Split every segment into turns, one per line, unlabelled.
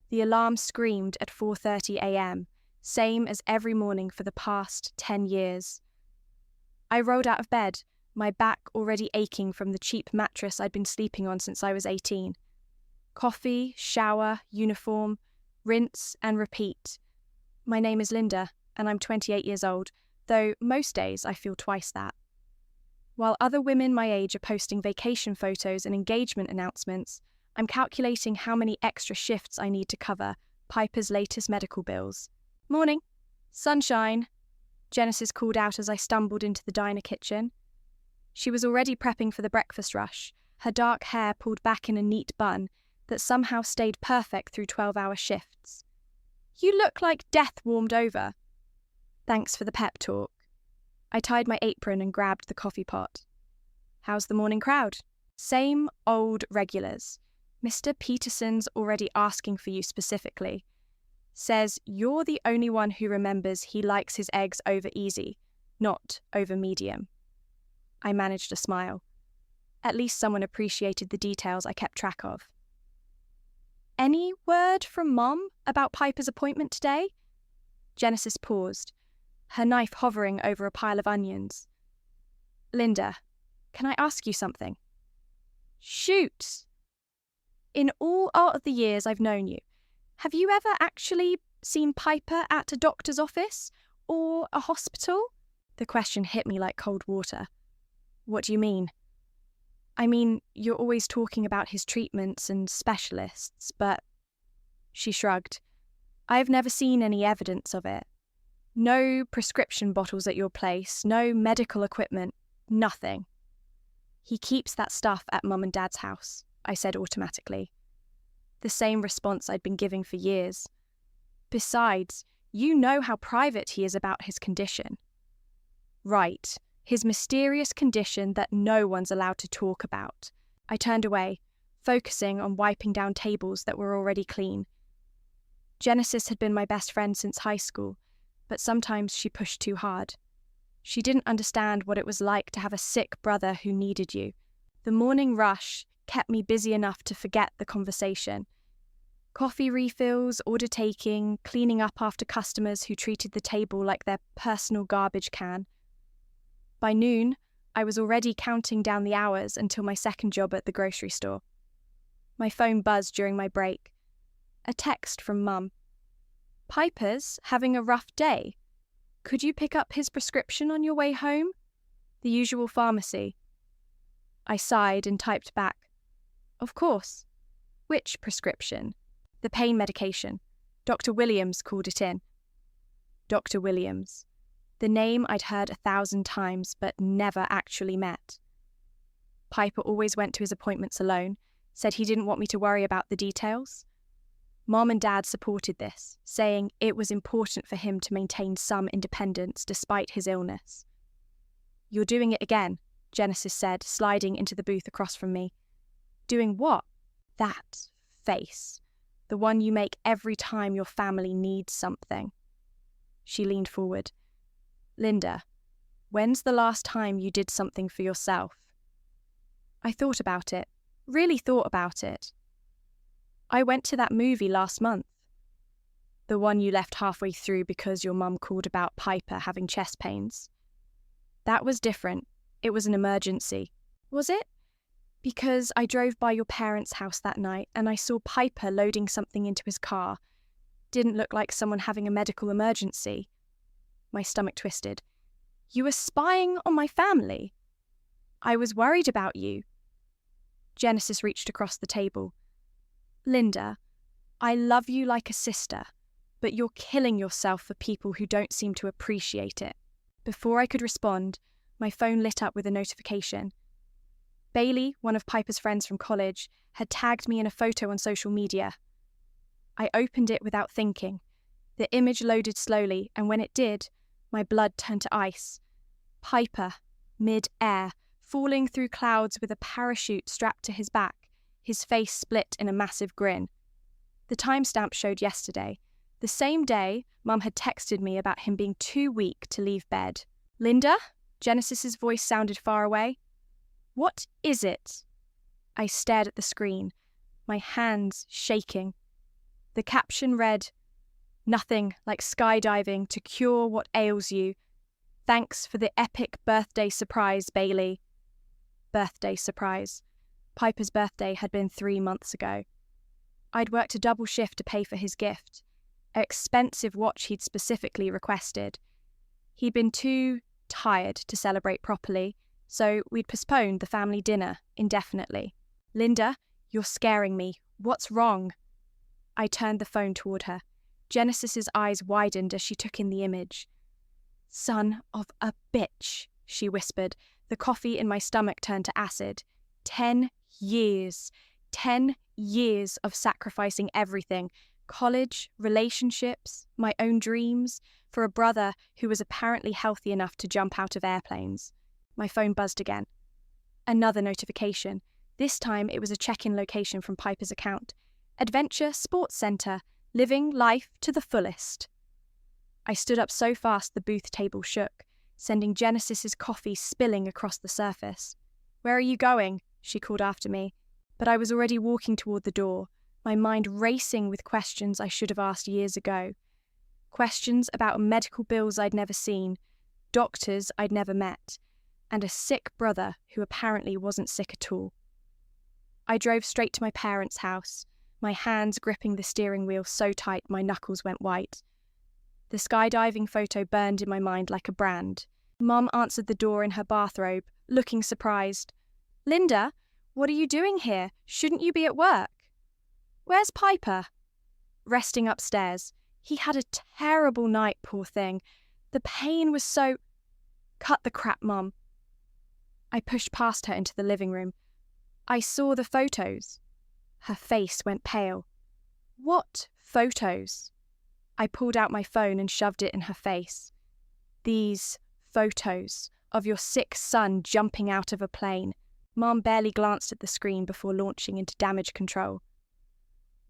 The alarm screamed at 4:30 a.m., same as every morning for the past 10 years. I rolled out of bed, my back already aching from the cheap mattress I'd been sleeping on since I was 18. Coffee, shower, uniform, rinse and repeat. My name is Linda, and I'm 28 years old, though most days I feel twice that. While other women my age are posting vacation photos and engagement announcements, I'm calculating how many extra shifts I need to cover Piper's latest medical bills. Morning. Sunshine, Genesis called out as I stumbled into the diner kitchen. She was already prepping for the breakfast rush, her dark hair pulled back in a neat bun that somehow stayed perfect through 12-hour shifts. You look like death warmed over. Thanks for the pep talk. I tied my apron and grabbed the coffee pot. How's the morning crowd? Same old regulars. Mr. Peterson's already asking for you specifically. Says you're the only one who remembers he likes his eggs over easy, not over medium. I managed a smile. At least someone appreciated the details I kept track of. Any word from Mom about Piper's appointment today? Genesis paused, her knife hovering over a pile of onions. Linda, can I ask you something? Shoot! In all of the years I've known you, have you ever actually seen Piper at a doctor's office or a hospital? The question hit me like cold water. What do you mean? I mean, you're always talking about his treatments and specialists, but... She shrugged. I've never seen any evidence of it. No prescription bottles at your place, no medical equipment, nothing. He keeps that stuff at Mum and Dad's house, I said automatically. The same response I'd been giving for years. Besides, you know how private he is about his condition. Right, his mysterious condition that no one's allowed to talk about. I turned away, focusing on wiping down tables that were already clean. Genesis had been my best friend since high school, but sometimes she pushed too hard. She didn't understand what it was like to have a sick brother who needed you. The morning rush kept me busy enough to forget the conversation. Coffee refills, order taking, cleaning up after customers who treated the table like their personal garbage can. By noon, I was already counting down the hours until my second job at the grocery store. My phone buzzed during my break. A text from Mum. Piper's having a rough day. Could you pick up his prescription on your way home? The usual pharmacy. I sighed and typed back. Of course. Which prescription? The pain medication. Dr. Williams called it in. Dr. Williams. The name I'd heard 1,000 times but never actually met. Piper always went to his appointments alone, said he didn't want me to worry about the details. Mom and Dad supported this, saying it was important for him to maintain some independence despite his illness. You're doing it again, Genesis said, sliding into the booth across from me. Doing what? That face. The one you make every time your family needs something. She leaned forward. Linda, when's the last time you did something for yourself? I thought about it, really thought about it. I went to that movie last month. The one you left halfway through because your mum called about Piper having chest pains. That was different. It was an emergency. Was it? Because I drove by your parents' house that night and I saw Piper loading something into his car. Didn't look like someone having a medical emergency. My stomach twisted. You were spying on my family? I was worried about you. Genesis reached across the table. Linda, I love you like a sister, but you're killing yourself for people who don't seem to appreciate it. Before I could respond, my phone lit up with a notification. Bailey, one of Piper's friends from college, had tagged me in a photo on social media. I opened it without thinking. The image loaded slowly, and when it did, my blood turned to ice. Piper, mid-air, falling through clouds with a parachute strapped to his back, his face split in a massive grin. The timestamp showed yesterday, the same day Mum had texted me about him being too weak to leave bed. Linda? Genesis's voice sounded far away. What is it? I stared at the screen, my hands shaking. The caption read, "Nothing like skydiving to cure what ails you. Thanks for the epic birthday surprise, Bailey." Birthday surprise. Piper's birthday had been 3 months ago. I'd worked a double shift to pay for his gift, an expensive watch he'd specifically requested. He'd been too tired to celebrate properly, so we'd postponed the family dinner indefinitely. "Linda, you're scaring me. What's wrong?" I turned the phone toward her. Genesis's eyes widened as she took in the image. "Son of a bitch," she whispered. The coffee in my stomach turned to acid. 10 years. 10 years of sacrificing everything. College, relationships, my own dreams, for a brother who was apparently healthy enough to jump out of airplanes. My phone buzzed again. Another notification. This time it was a check-in location from Piper's account. Adventure Sports Centre. Living life to the fullest. I stood up so fast the booth table shook, sending Genesis's coffee spilling across the surface. "Where are you going?" she called after me, but I was already walking toward the door, my mind racing with questions I should have asked years ago. Questions about medical bills I'd never seen, doctors I'd never met, and a sick brother who apparently wasn't sick at all. I drove straight to my parents' house, my hands gripping the steering wheel so tight my knuckles went white. The skydiving photo burned in my mind like a brand. Mum answered the door in her bathrobe, looking surprised. "Linda, what are you doing here? Shouldn't you be at work?" "Where's Piper?" "Resting upstairs. He had a terrible night, poor thing. The pain was so—" "Cut the crap, Mum." I pushed past her into the living room. "I saw the photos." Her face went pale. "What photos?" I pulled out my phone and shoved it in her face. "These photos of your sick son jumping out of a plane." Mom barely glanced at the screen before launching into damage control.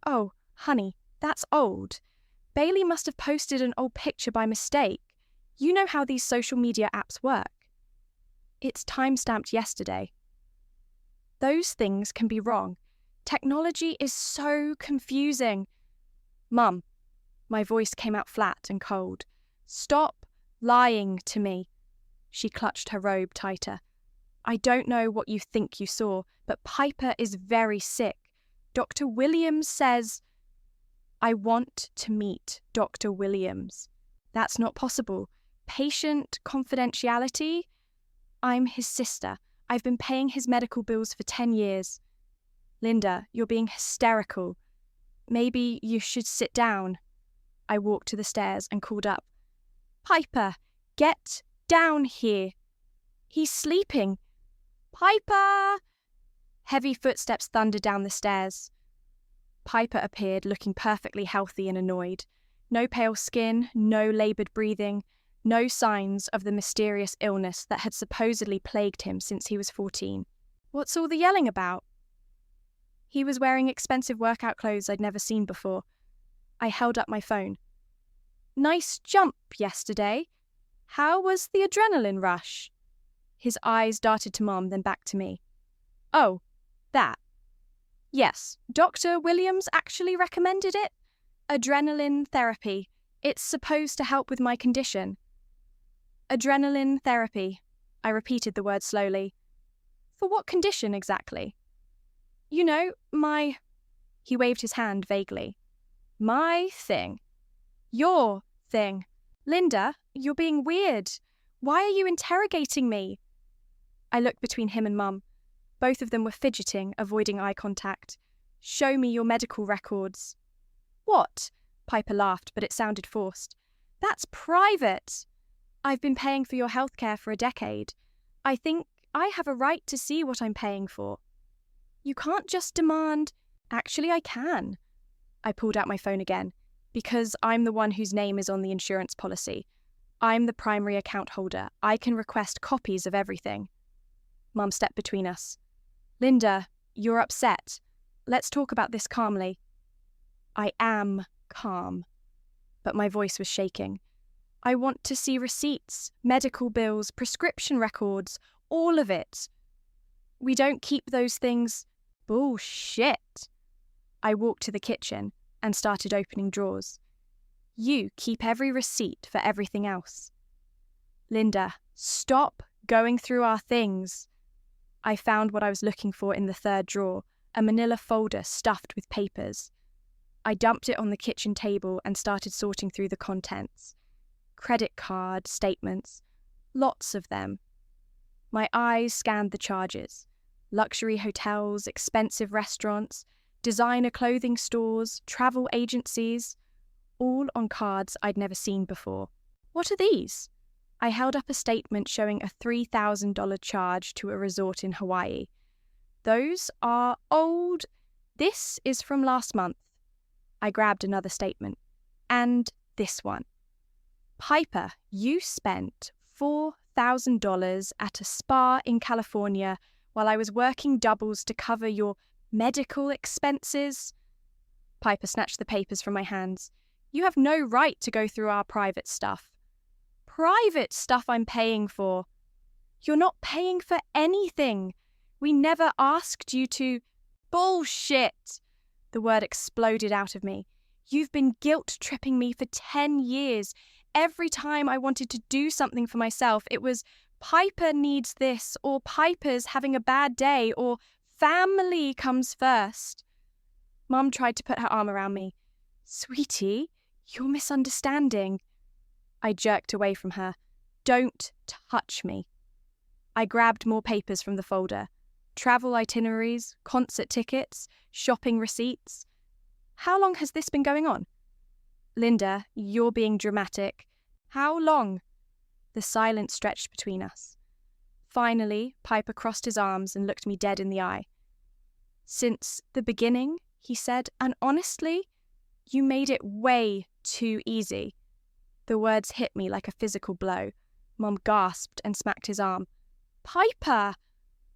"Oh, honey, that's old. Bailey must have posted an old picture by mistake. You know how these social media apps work." "It's time-stamped yesterday." "Those things can be wrong. Technology is so confusing." "Mum," my voice came out flat and cold. "Stop lying to me." She clutched her robe tighter. "I don't know what you think you saw, but Piper is very sick. Dr. Williams says—" "I want to meet Dr. Williams." "That's not possible. Patient confidentiality?" "I'm his sister. I've been paying his medical bills for 10 years. "Linda, you're being hysterical. Maybe you should sit down." I walked to the stairs and called up. "Piper, get down here. He's sleeping. Piper!" Heavy footsteps thundered down the stairs. Piper appeared, looking perfectly healthy and annoyed. No pale skin, no laboured breathing, no signs of the mysterious illness that had supposedly plagued him since he was 14. "What's all the yelling about?" He was wearing expensive workout clothes I'd never seen before. I held up my phone. "Nice jump yesterday. How was the adrenaline rush?" His eyes darted to Mom, then back to me. "Oh, that. Yes, Dr. Williams actually recommended it. Adrenaline therapy. It's supposed to help with my condition." "Adrenaline therapy." I repeated the word slowly. "For what condition exactly?" "You know, my—" He waved his hand vaguely. "My thing. Your thing. Linda, you're being weird. Why are you interrogating me?" I looked between him and Mum. Both of them were fidgeting, avoiding eye contact. "Show me your medical records." "What?" Piper laughed, but it sounded forced. "That's private. I've been paying for your healthcare for a decade. I think I have a right to see what I'm paying for." "You can't just demand—" "Actually, I can." I pulled out my phone again. "Because I'm the one whose name is on the insurance policy. I'm the primary account holder. I can request copies of everything." Mum stepped between us. "Linda, you're upset. Let's talk about this calmly." I am calm, but my voice was shaking. "I want to see receipts, medical bills, prescription records, all of it." "We don't keep those things." "Bullshit." I walked to the kitchen. and started opening drawers. You keep every receipt for everything else. Linda, stop going through our things. I found what I was looking for in the third drawer, a manila folder stuffed with papers. I dumped it on the kitchen table and started sorting through the contents. Credit card statements, lots of them. My eyes scanned the charges. Luxury hotels, expensive restaurants, designer clothing stores, travel agencies, all on cards I'd never seen before. What are these? I held up a statement showing a $3,000 charge to a resort in Hawaii. Those are old. This is from last month. I grabbed another statement. And this one. Piper, you spent $4,000 at a spa in California while I was working doubles to cover your medical expenses. Piper snatched the papers from my hands. You have no right to go through our private stuff. Private stuff I'm paying for. You're not paying for anything. We never asked you to. Bullshit! The word exploded out of me. You've been guilt-tripping me for 10 years. Every time I wanted to do something for myself, it was Piper needs this, or Piper's having a bad day, or family comes first. Mum tried to put her arm around me. Sweetie, you're misunderstanding. I jerked away from her. Don't touch me. I grabbed more papers from the folder. Travel itineraries, concert tickets, shopping receipts. How long has this been going on? Linda, you're being dramatic. How long? The silence stretched between us. Finally, Piper crossed his arms and looked me dead in the eye. Since the beginning, he said, and honestly, you made it way too easy. The words hit me like a physical blow. Mom gasped and smacked his arm. Piper!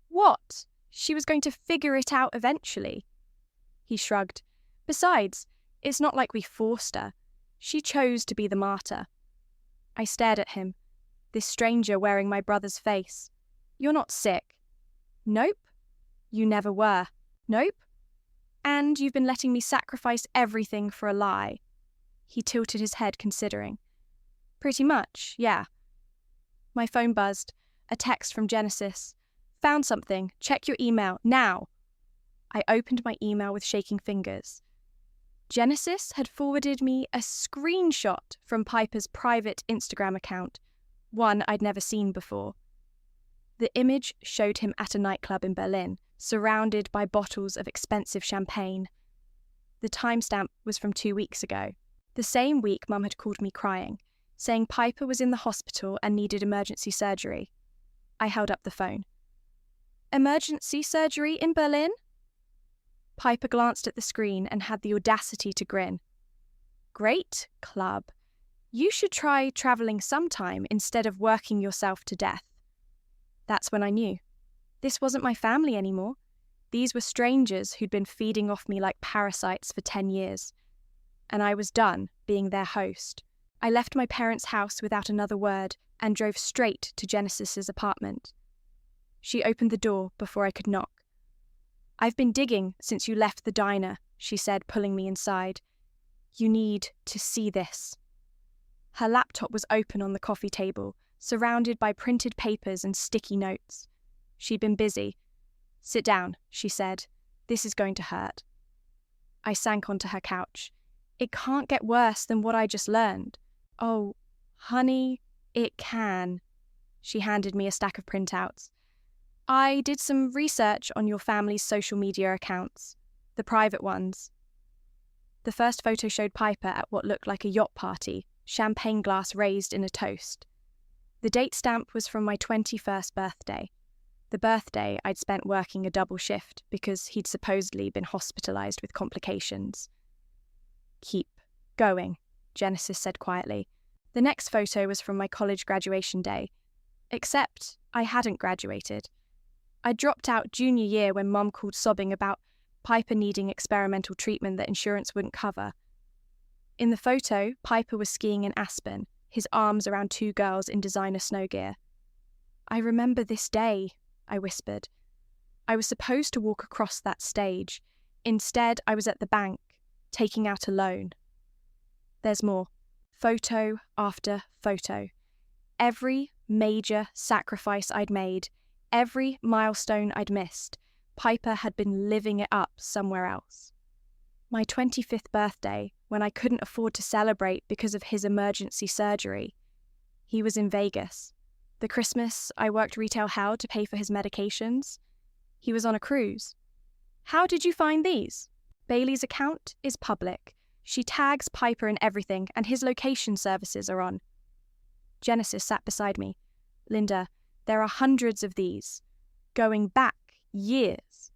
What? She was going to figure it out eventually. He shrugged. Besides, it's not like we forced her. She chose to be the martyr. I stared at him, this stranger wearing my brother's face. You're not sick. Nope. You never were. Nope. And you've been letting me sacrifice everything for a lie. He tilted his head, considering. Pretty much, yeah. My phone buzzed. A text from Genesis. Found something. Check your email, now. I opened my email with shaking fingers. Genesis had forwarded me a screenshot from Piper's private Instagram account, one I'd never seen before. The image showed him at a nightclub in Berlin, surrounded by bottles of expensive champagne. The timestamp was from 2 weeks ago. The same week Mum had called me crying, saying Piper was in the hospital and needed emergency surgery. I held up the phone. Emergency surgery in Berlin? Piper glanced at the screen and had the audacity to grin. Great club. You should try travelling sometime instead of working yourself to death. That's when I knew. This wasn't my family anymore. These were strangers who'd been feeding off me like parasites for 10 years. And I was done being their host. I left my parents' house without another word and drove straight to Genesis's apartment. She opened the door before I could knock. I've been digging since you left the diner, she said, pulling me inside. You need to see this. Her laptop was open on the coffee table, surrounded by printed papers and sticky notes. She'd been busy. Sit down, she said. This is going to hurt. I sank onto her couch. It can't get worse than what I just learned. Oh, honey, it can. She handed me a stack of printouts. I did some research on your family's social media accounts, the private ones. The first photo showed Piper at what looked like a yacht party, champagne glass raised in a toast. The date stamp was from my 21st birthday, the birthday I'd spent working a double shift because he'd supposedly been hospitalized with complications. Keep going, Genesis said quietly. The next photo was from my college graduation day, except I hadn't graduated. I dropped out junior year when Mum called sobbing about Piper needing experimental treatment that insurance wouldn't cover. In the photo, Piper was skiing in Aspen, his arms around 2 girls in designer snow gear. I remember this day, I whispered. I was supposed to walk across that stage. Instead, I was at the bank, taking out a loan. There's more. Photo after photo. Every major sacrifice I'd made, every milestone I'd missed, Piper had been living it up somewhere else. My 25th birthday, when I couldn't afford to celebrate because of his emergency surgery, he was in Vegas. The Christmas I worked retail hell to pay for his medications, he was on a cruise. How did you find these? Bailey's account is public. She tags Piper in everything, and his location services are on. Genesis sat beside me. Linda, there are hundreds of these, going back years.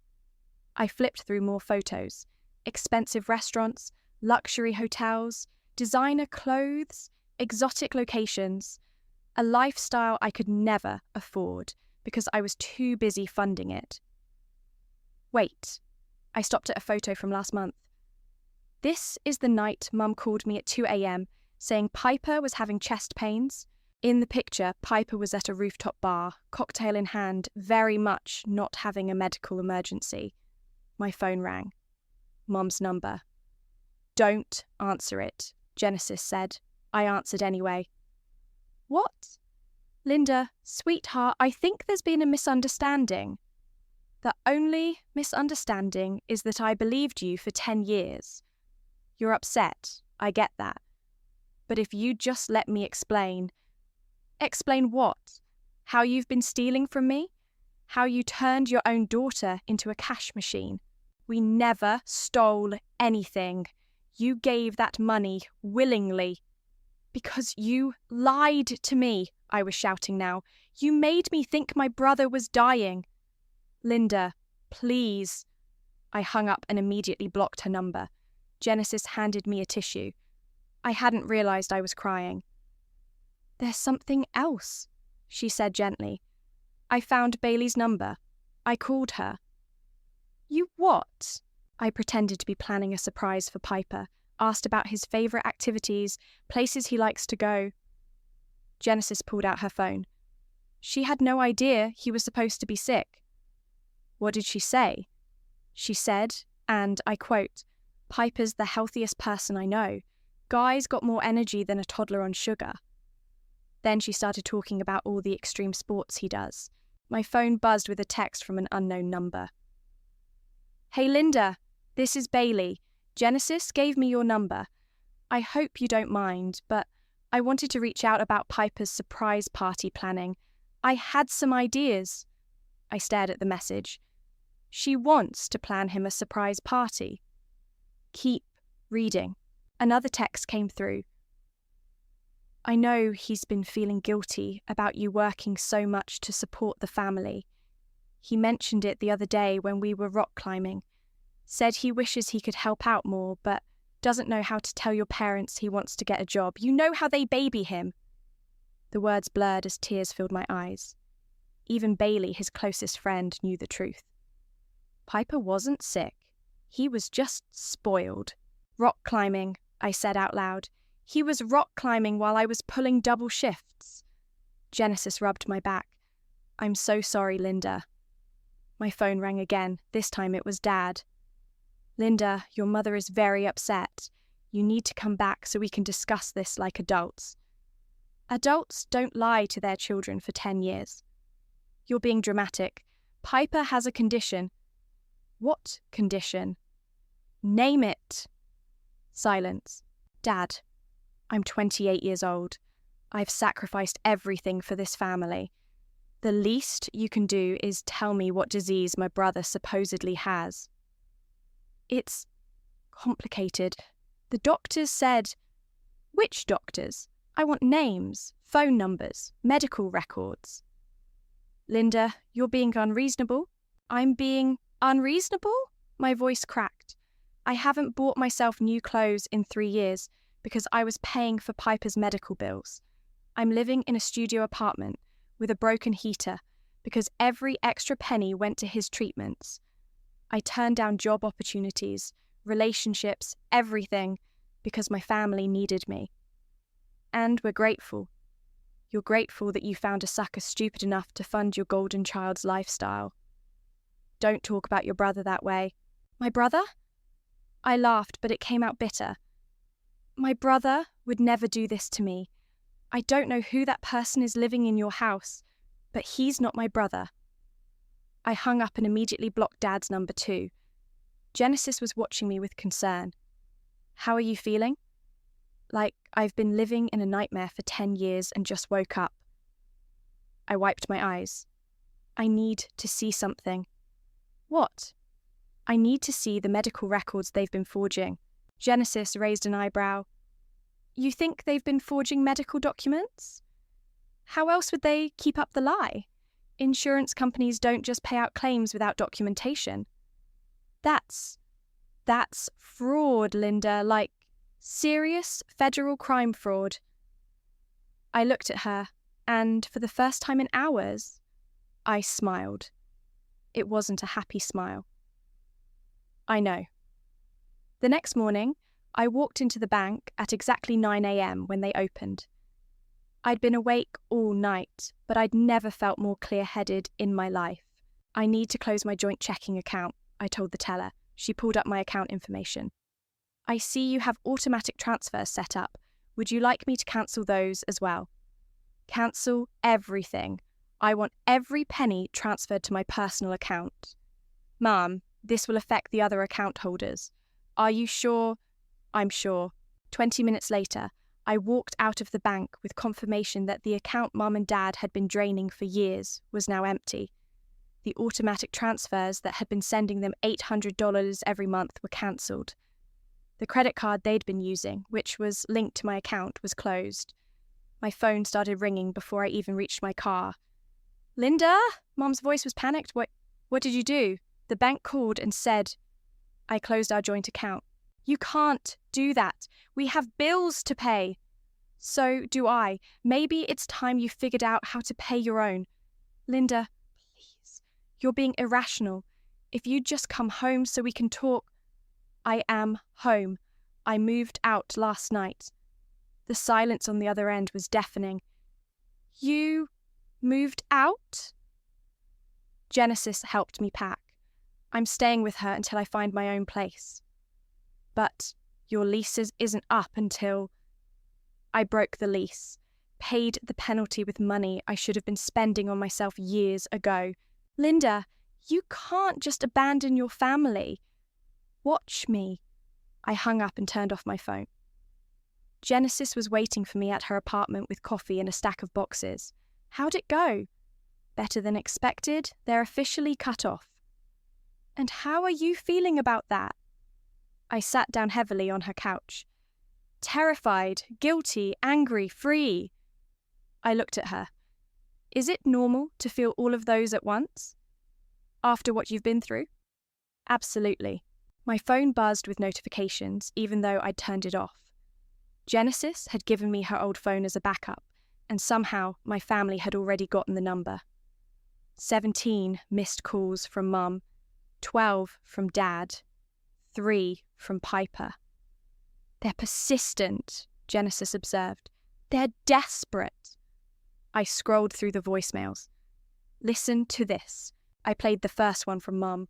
I flipped through more photos. Expensive restaurants, luxury hotels, designer clothes, exotic locations, a lifestyle I could never afford because I was too busy funding it. Wait, I stopped at a photo from last month. This is the night Mum called me at 2 a.m. saying Piper was having chest pains. In the picture, Piper was at a rooftop bar, cocktail in hand, very much not having a medical emergency. My phone rang. Mum's number. Don't answer it, Genesis said. I answered anyway. What? Linda, sweetheart, I think there's been a misunderstanding. The only misunderstanding is that I believed you for 10 years. You're upset, I get that. But if you just let me explain. Explain what? How you've been stealing from me? How you turned your own daughter into a cash machine? We never stole anything. You gave that money willingly. Because you lied to me, I was shouting now. You made me think my brother was dying. Linda, please. I hung up and immediately blocked her number. Genesis handed me a tissue. I hadn't realised I was crying. There's something else, she said gently. I found Bailey's number. I called her. You what? I pretended to be planning a surprise for Piper, asked about his favourite activities, places he likes to go. Genesis pulled out her phone. She had no idea he was supposed to be sick. What did she say? She said, and I quote, Piper's the healthiest person I know. Guy's got more energy than a toddler on sugar. Then she started talking about all the extreme sports he does. My phone buzzed with a text from an unknown number. Hey Linda, this is Bailey. Genesis gave me your number. I hope you don't mind, but I wanted to reach out about Piper's surprise party planning. I had some ideas. I stared at the message. She wants to plan him a surprise party. Keep reading. Another text came through. I know he's been feeling guilty about you working so much to support the family. He mentioned it the other day when we were rock climbing. Said he wishes he could help out more, but doesn't know how to tell your parents he wants to get a job. You know how they baby him. The words blurred as tears filled my eyes. Even Bailey, his closest friend, knew the truth. Piper wasn't sick. He was just spoiled. Rock climbing, I said out loud. He was rock climbing while I was pulling double shifts. Genesis rubbed my back. I'm so sorry, Linda. My phone rang again. This time it was Dad. Linda, your mother is very upset. You need to come back so we can discuss this like adults. Adults don't lie to their children for 10 years. You're being dramatic. Piper has a condition. What condition? Name it. Silence. Dad, I'm 28 years old. I've sacrificed everything for this family. The least you can do is tell me what disease my brother supposedly has. It's complicated. The doctors said... Which doctors? I want names, phone numbers, medical records. Linda, you're being unreasonable. I'm being unreasonable? My voice cracked. I haven't bought myself new clothes in 3 years because I was paying for Piper's medical bills. I'm living in a studio apartment with a broken heater because every extra penny went to his treatments. I turned down job opportunities, relationships, everything because my family needed me. And we're grateful. You're grateful that you found a sucker stupid enough to fund your golden child's lifestyle. Don't talk about your brother that way. My brother? I laughed, but it came out bitter. My brother would never do this to me. I don't know who that person is living in your house, but he's not my brother. I hung up and immediately blocked Dad's number too. Genesis was watching me with concern. How are you feeling? Like I've been living in a nightmare for 10 years and just woke up. I wiped my eyes. I need to see something. What? I need to see the medical records they've been forging. Genesis raised an eyebrow. You think they've been forging medical documents? How else would they keep up the lie? Insurance companies don't just pay out claims without documentation. That's fraud, Linda, like serious federal crime fraud. I looked at her, and for the first time in hours, I smiled. It wasn't a happy smile. I know. The next morning, I walked into the bank at exactly 9 a.m. when they opened. I'd been awake all night, but I'd never felt more clear-headed in my life. I need to close my joint checking account, I told the teller. She pulled up my account information. I see you have automatic transfers set up. Would you like me to cancel those as well? Cancel everything. I want every penny transferred to my personal account. Ma'am, this will affect the other account holders. Are you sure? I'm sure. 20 minutes later, I walked out of the bank with confirmation that the account Mum and Dad had been draining for years was now empty. The automatic transfers that had been sending them $800 every month were cancelled. The credit card they'd been using, which was linked to my account, was closed. My phone started ringing before I even reached my car. Linda? Mum's voice was panicked. What did you do? The bank called and said, I closed our joint account. You can't do that. We have bills to pay. So do I. Maybe it's time you figured out how to pay your own. Linda, please. You're being irrational. If you'd just come home so we can talk. I am home. I moved out last night. The silence on the other end was deafening. You moved out? Genesis helped me pack. I'm staying with her until I find my own place. But your lease isn't up until... I broke the lease, paid the penalty with money I should have been spending on myself years ago. Linda, you can't just abandon your family. Watch me. I hung up and turned off my phone. Genesis was waiting for me at her apartment with coffee and a stack of boxes. How'd it go? Better than expected, they're officially cut off. And how are you feeling about that? I sat down heavily on her couch. Terrified, guilty, angry, free. I looked at her. Is it normal to feel all of those at once? After what you've been through? Absolutely. My phone buzzed with notifications, even though I'd turned it off. Genesis had given me her old phone as a backup, and somehow my family had already gotten the number. 17 missed calls from Mum, 12 from Dad, 3 from Piper. They're persistent, Genesis observed. They're desperate. I scrolled through the voicemails. Listen to this. I played the first one from Mum.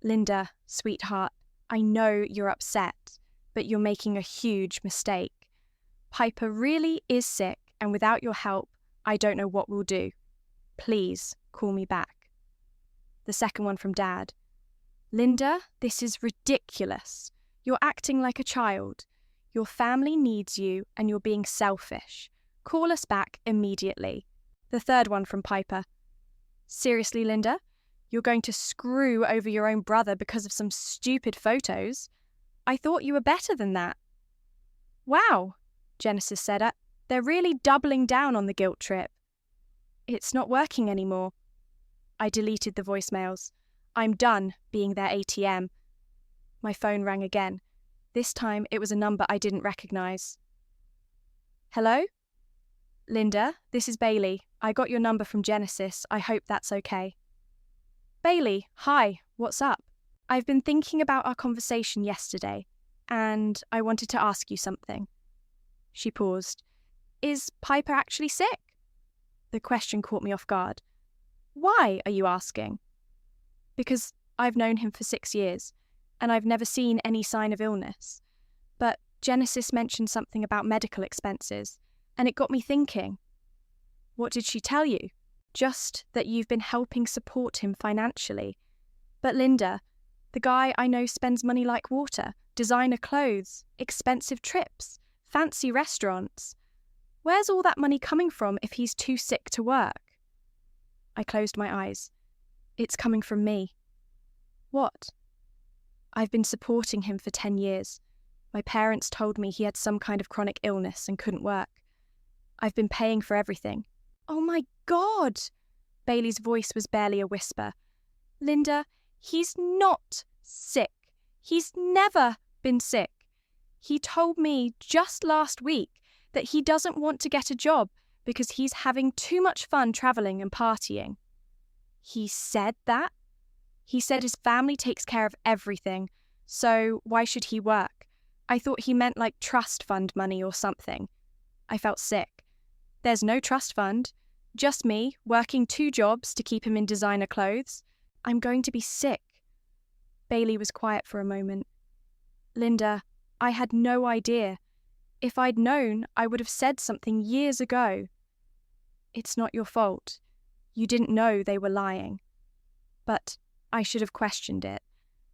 Linda, sweetheart, I know you're upset, but you're making a huge mistake. Piper really is sick, and without your help, I don't know what we'll do. Please call me back. The second one from Dad. Linda, this is ridiculous. You're acting like a child. Your family needs you, and you're being selfish. Call us back immediately. The third one from Piper. Seriously, Linda? You're going to screw over your own brother because of some stupid photos? I thought you were better than that. Wow, Genesis said. They're really doubling down on the guilt trip. It's not working anymore. I deleted the voicemails. I'm done being their ATM. My phone rang again. This time it was a number I didn't recognize. Hello? Linda, this is Bailey. I got your number from Genesis. I hope that's okay. Bailey, hi, what's up? I've been thinking about our conversation yesterday, and I wanted to ask you something. She paused. Is Piper actually sick? The question caught me off guard. Why are you asking? Because I've known him for 6 years. and I've never seen any sign of illness. But Genesis mentioned something about medical expenses, and it got me thinking. What did she tell you? Just that you've been helping support him financially. But Linda, the guy I know spends money like water, designer clothes, expensive trips, fancy restaurants. Where's all that money coming from if he's too sick to work? I closed my eyes. It's coming from me. What? I've been supporting him for 10 years. My parents told me he had some kind of chronic illness and couldn't work. I've been paying for everything. Oh my God! Bailey's voice was barely a whisper. Linda, he's not sick. He's never been sick. He told me just last week that he doesn't want to get a job because he's having too much fun travelling and partying. He said that? He said his family takes care of everything, so why should he work? I thought he meant like trust fund money or something. I felt sick. There's no trust fund. Just me, working 2 jobs to keep him in designer clothes. I'm going to be sick. Bailey was quiet for a moment. Linda, I had no idea. If I'd known, I would have said something years ago. It's not your fault. You didn't know they were lying. But I should have questioned it.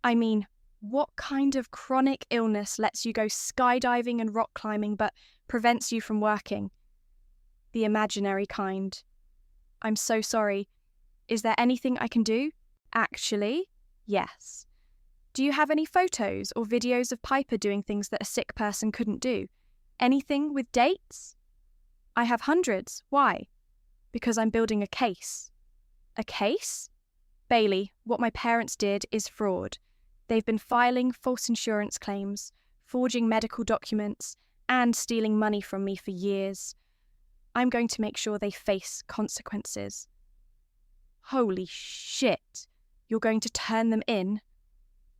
I mean, what kind of chronic illness lets you go skydiving and rock climbing but prevents you from working? The imaginary kind. I'm so sorry. Is there anything I can do? Actually, yes. Do you have any photos or videos of Piper doing things that a sick person couldn't do? Anything with dates? I have hundreds. Why? Because I'm building a case. A case? Bailey, what my parents did is fraud. They've been filing false insurance claims, forging medical documents, and stealing money from me for years. I'm going to make sure they face consequences. Holy shit! You're going to turn them in?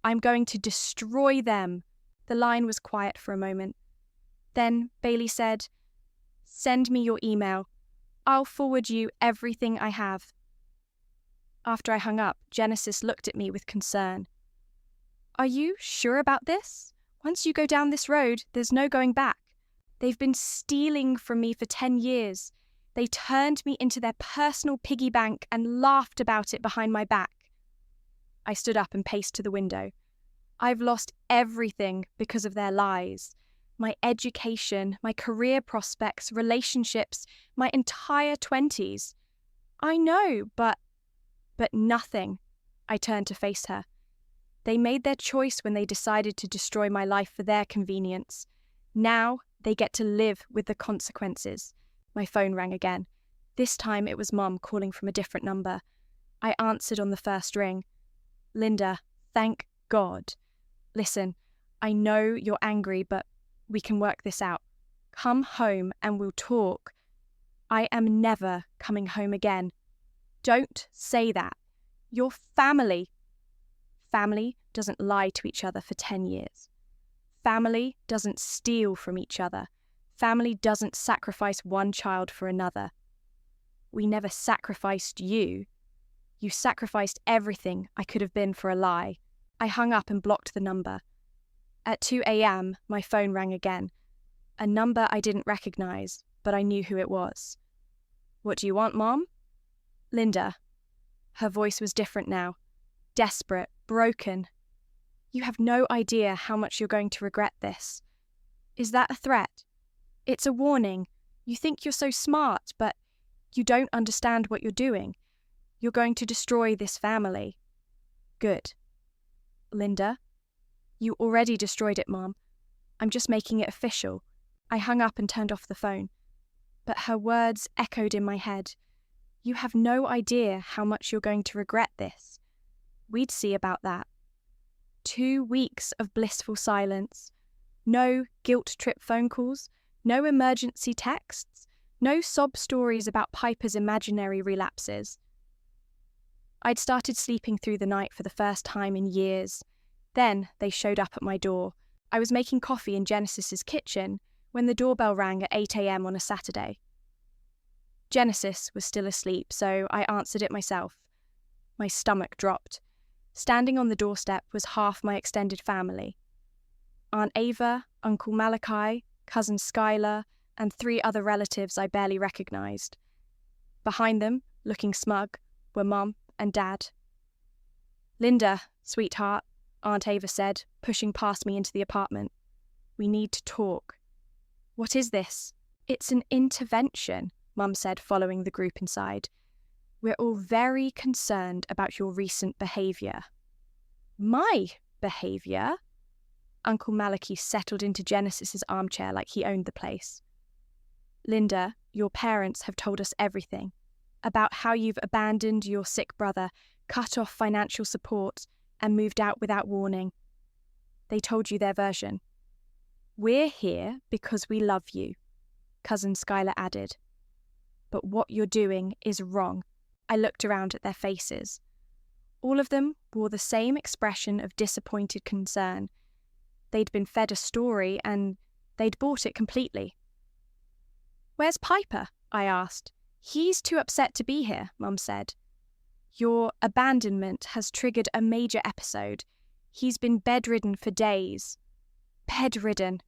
I'm going to destroy them. The line was quiet for a moment. Then Bailey said, Send me your email. I'll forward you everything I have. After I hung up, Genesis looked at me with concern. Are you sure about this? Once you go down this road, there's no going back. They've been stealing from me for 10 years. They turned me into their personal piggy bank and laughed about it behind my back. I stood up and paced to the window. I've lost everything because of their lies. My education, my career prospects, relationships, my entire 20s. I know, but nothing. I turned to face her. They made their choice when they decided to destroy my life for their convenience. Now they get to live with the consequences. My phone rang again. This time it was Mum calling from a different number. I answered on the first ring. Linda, thank God. Listen, I know you're angry, but we can work this out. Come home and we'll talk. I am never coming home again. Don't say that. Your family. Family doesn't lie to each other for 10 years. Family doesn't steal from each other. Family doesn't sacrifice one child for another. We never sacrificed you. You sacrificed everything I could have been for a lie. I hung up and blocked the number. At 2 a.m, my phone rang again. A number I didn't recognize, but I knew who it was. What do you want, Mom? Linda. Her voice was different now. Desperate, broken. You have no idea how much you're going to regret this. Is that a threat? It's a warning. You think you're so smart, but you don't understand what you're doing. You're going to destroy this family. Good. Linda? You already destroyed it, Mom. I'm just making it official. I hung up and turned off the phone. But her words echoed in my head. You have no idea how much you're going to regret this. We'd see about that. 2 weeks of blissful silence. No guilt trip phone calls. No emergency texts. No sob stories about Piper's imaginary relapses. I'd started sleeping through the night for the first time in years. Then they showed up at my door. I was making coffee in Genesis's kitchen when the doorbell rang at 8 a.m. on a Saturday. Genesis was still asleep, so I answered it myself. My stomach dropped. Standing on the doorstep was half my extended family. Aunt Ava, Uncle Malachi, cousin Skylar, and 3 other relatives I barely recognised. Behind them, looking smug, were Mum and Dad. "Linda, sweetheart," Aunt Ava said, pushing past me into the apartment. "We need to talk." "What is this?" "It's an intervention," Mum said, following the group inside. "We're all very concerned about your recent behaviour." "My behaviour?" Uncle Malachi settled into Genesis's armchair like he owned the place. "Linda, your parents have told us everything about how you've abandoned your sick brother, cut off financial support, and moved out without warning. They told you their version. We're here because we love you," cousin Skylar added. "But what you're doing is wrong." I looked around at their faces. All of them wore the same expression of disappointed concern. They'd been fed a story and they'd bought it completely. "Where's Piper?" I asked. "He's too upset to be here," Mum said. "Your abandonment has triggered a major episode. He's been bedridden for days." "Bedridden."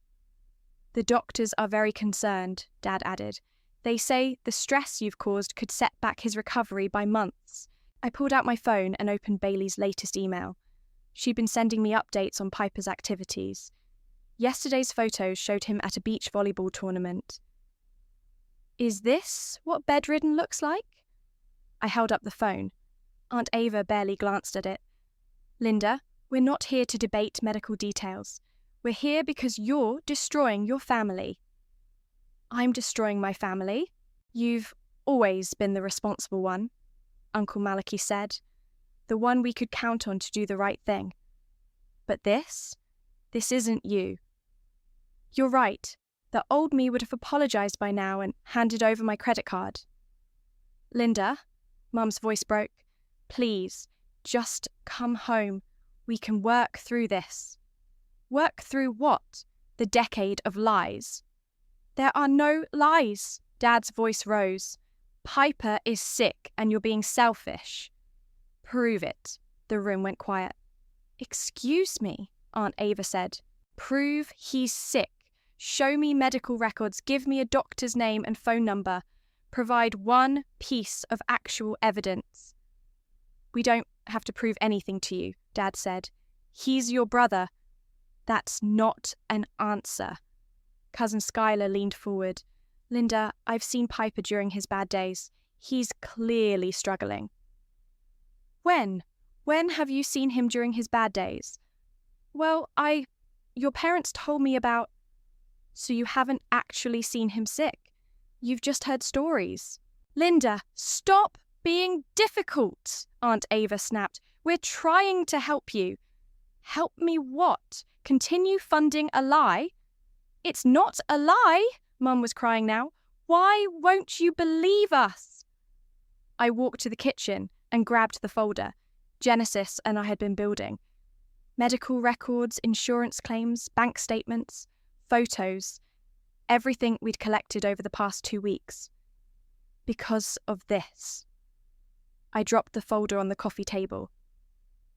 "The doctors are very concerned," Dad added. "They say the stress you've caused could set back his recovery by months." I pulled out my phone and opened Bailey's latest email. She'd been sending me updates on Piper's activities. Yesterday's photos showed him at a beach volleyball tournament. "Is this what bedridden looks like?" I held up the phone. Aunt Ava barely glanced at it. "Linda, we're not here to debate medical details. We're here because you're destroying your family." "I'm destroying my family? You've always been the responsible one," Uncle Malachi said. "The one we could count on to do the right thing. But this isn't you." "You're right. The old me would have apologised by now and handed over my credit card." "Linda," Mum's voice broke, "please, just come home. We can work through this." "Work through what? The decade of lies?" "There are no lies," Dad's voice rose. "Piper is sick and you're being selfish." "Prove it." The room went quiet. "Excuse me," Aunt Ava said. "Prove he's sick. Show me medical records, give me a doctor's name and phone number. Provide one piece of actual evidence." "We don't have to prove anything to you," Dad said. "He's your brother." "That's not an answer." Cousin Skylar leaned forward. "Linda, I've seen Piper during his bad days. He's clearly struggling." "When? When have you seen him during his bad days?" "Well, your parents told me about..." "So you haven't actually seen him sick? You've just heard stories." "Linda, stop being difficult," Aunt Ava snapped. "We're trying to help you." "Help me what? Continue funding a lie?" "It's not a lie," Mum was crying now. "Why won't you believe us?" I walked to the kitchen and grabbed the folder Genesis and I had been building. Medical records, insurance claims, bank statements, photos, everything we'd collected over the past 2 weeks. Because of this. I dropped the folder on the coffee table.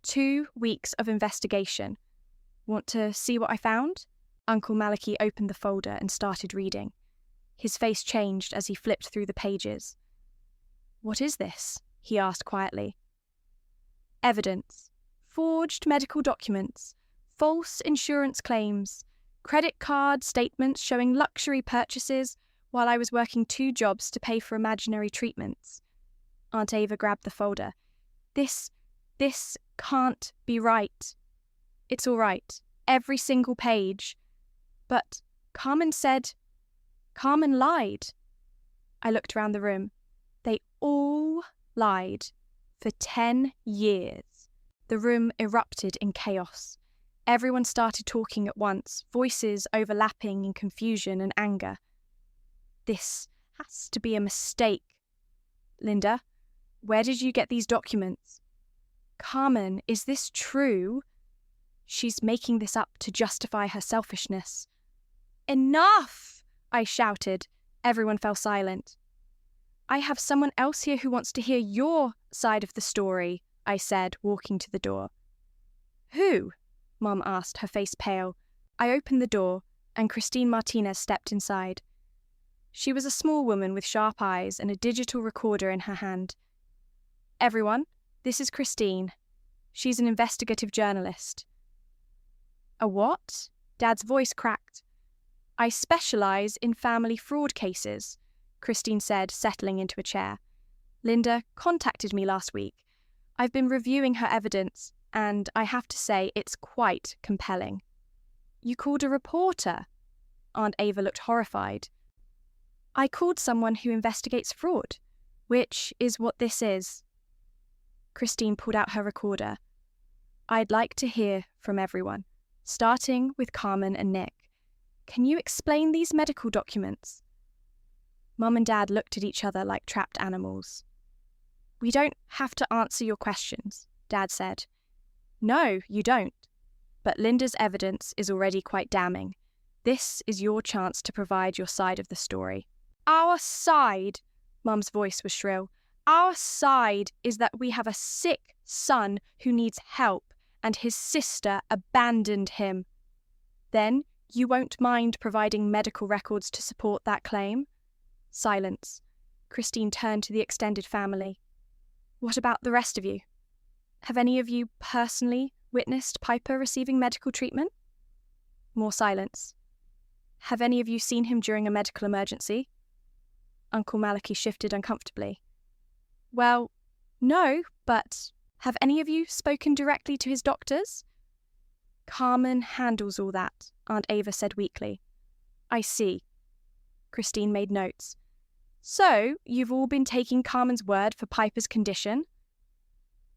2 weeks of investigation. Want to see what I found? Uncle Malachi opened the folder and started reading. His face changed as he flipped through the pages. "What is this?" he asked quietly. "Evidence. Forged medical documents. False insurance claims. Credit card statements showing luxury purchases while I was working 2 jobs to pay for imaginary treatments." Aunt Ava grabbed the folder. This can't be right." "It's all right. Every single page. But Carmen lied." I looked around the room. They all lied. For 10 years. The room erupted in chaos. Everyone started talking at once, voices overlapping in confusion and anger. "This has to be a mistake." "Linda, where did you get these documents?" "Carmen, is this true?" "She's making this up to justify her selfishness." "Enough!" I shouted. Everyone fell silent. "I have someone else here who wants to hear your side of the story," I said, walking to the door. Who? Mom asked, her face pale. I opened the door, and Christine Martinez stepped inside. She was a small woman with sharp eyes and a digital recorder in her hand. Everyone, this is Christine. She's an investigative journalist. A what? Dad's voice cracked. I specialize in family fraud cases, Christine said, settling into a chair. Linda contacted me last week. I've been reviewing her evidence, and I have to say it's quite compelling. You called a reporter? Aunt Ava looked horrified. I called someone who investigates fraud, which is what this is. Christine pulled out her recorder. I'd like to hear from everyone, starting with Carmen and Nick. Can you explain these medical documents? Mum and Dad looked at each other like trapped animals. We don't have to answer your questions, Dad said. No, you don't. But Linda's evidence is already quite damning. This is your chance to provide your side of the story. Our side, Mum's voice was shrill. Our side is that we have a sick son who needs help, and his sister abandoned him. Then you won't mind providing medical records to support that claim? Silence. Christine turned to the extended family. What about the rest of you? Have any of you personally witnessed Piper receiving medical treatment? More silence. Have any of you seen him during a medical emergency? Uncle Malachi shifted uncomfortably. Well, no, but have any of you spoken directly to his doctors? Carmen handles all that, Aunt Ava said weakly. I see. Christine made notes. So, you've all been taking Carmen's word for Piper's condition?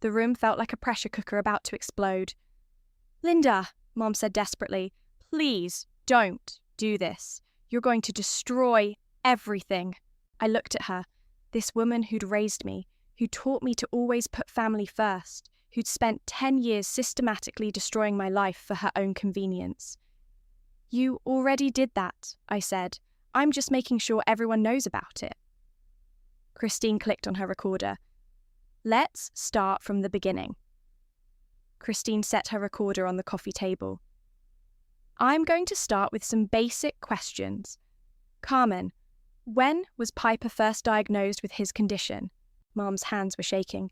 The room felt like a pressure cooker about to explode. Linda, Mom said desperately, please don't do this. You're going to destroy everything. I looked at her, this woman who'd raised me, who taught me to always put family first, who'd spent 10 years systematically destroying my life for her own convenience. You already did that, I said. I'm just making sure everyone knows about it. Christine clicked on her recorder. Let's start from the beginning. Christine set her recorder on the coffee table. I'm going to start with some basic questions. Carmen, when was Piper first diagnosed with his condition? Mom's hands were shaking.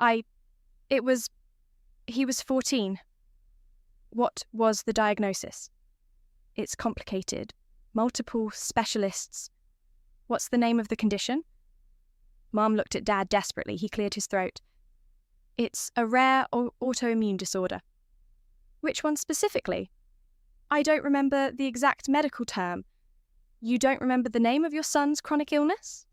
He was 14. What was the diagnosis? It's complicated. Multiple specialists. What's the name of the condition? Mom looked at Dad desperately. He cleared his throat. It's a rare autoimmune disorder. Which one specifically? I don't remember the exact medical term. You don't remember the name of your son's chronic illness?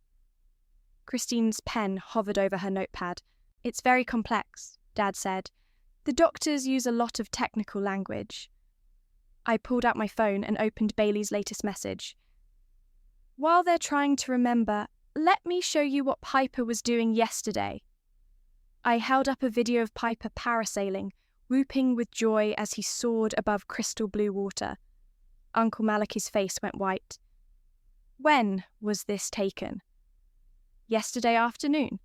Christine's pen hovered over her notepad. It's very complex, Dad said. The doctors use a lot of technical language. I pulled out my phone and opened Bailey's latest message. While they're trying to remember, let me show you what Piper was doing yesterday. I held up a video of Piper parasailing, whooping with joy as he soared above crystal blue water. Uncle Malachi's face went white. When was this taken? Yesterday afternoon.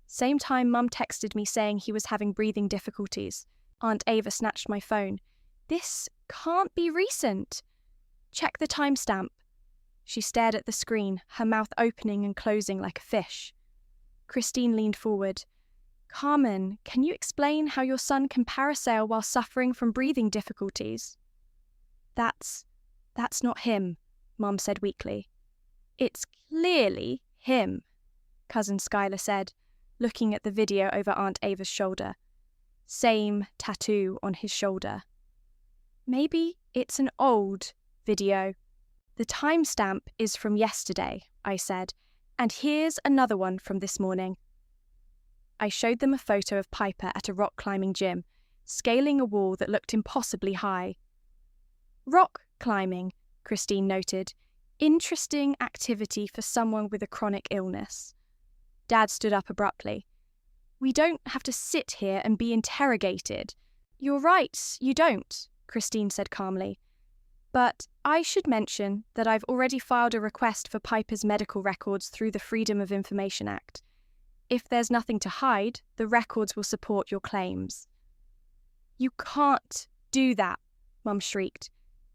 Same time Mum texted me saying he was having breathing difficulties. Aunt Ava snatched my phone. This can't be recent. Check the timestamp. She stared at the screen, her mouth opening and closing like a fish. Christine leaned forward. Carmen, can you explain how your son can parasail while suffering from breathing difficulties? That's not him, Mum said weakly. It's clearly him, Cousin Skylar said, looking at the video over Aunt Ava's shoulder. Same tattoo on his shoulder. Maybe it's an old video. The timestamp is from yesterday, I said, and here's another one from this morning. I showed them a photo of Piper at a rock climbing gym, scaling a wall that looked impossibly high. Rock climbing, Christine noted. Interesting activity for someone with a chronic illness. Dad stood up abruptly. We don't have to sit here and be interrogated. You're right, you don't, Christine said calmly. But I should mention that I've already filed a request for Piper's medical records through the Freedom of Information Act. If there's nothing to hide, the records will support your claims. You can't do that, Mum shrieked.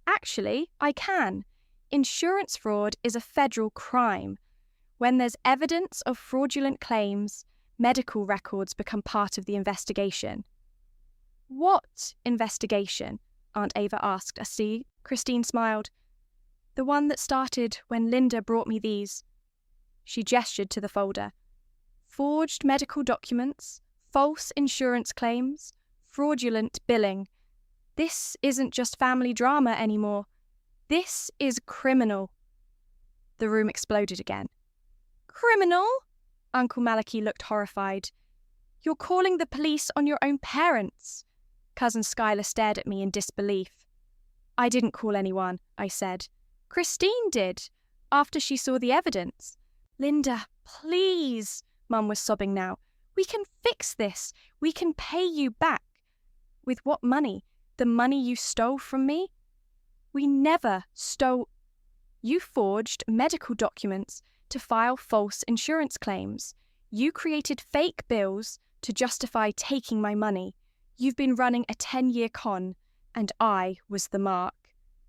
Actually, I can. Insurance fraud is a federal crime. When there's evidence of fraudulent claims, medical records become part of the investigation. What investigation? Aunt Ava asked as Christine smiled. The one that started when Linda brought me these. She gestured to the folder. Forged medical documents, false insurance claims, fraudulent billing. This isn't just family drama anymore. This is criminal. The room exploded again. Criminal? Uncle Malachi looked horrified. You're calling the police on your own parents. Cousin Schuyler stared at me in disbelief. I didn't call anyone, I said. Christine did, after she saw the evidence. Linda, please, Mum was sobbing now. We can fix this. We can pay you back. With what money? The money you stole from me? We never stole. You forged medical documents to file false insurance claims. You created fake bills to justify taking my money. You've been running a 10-year con, and I was the mark.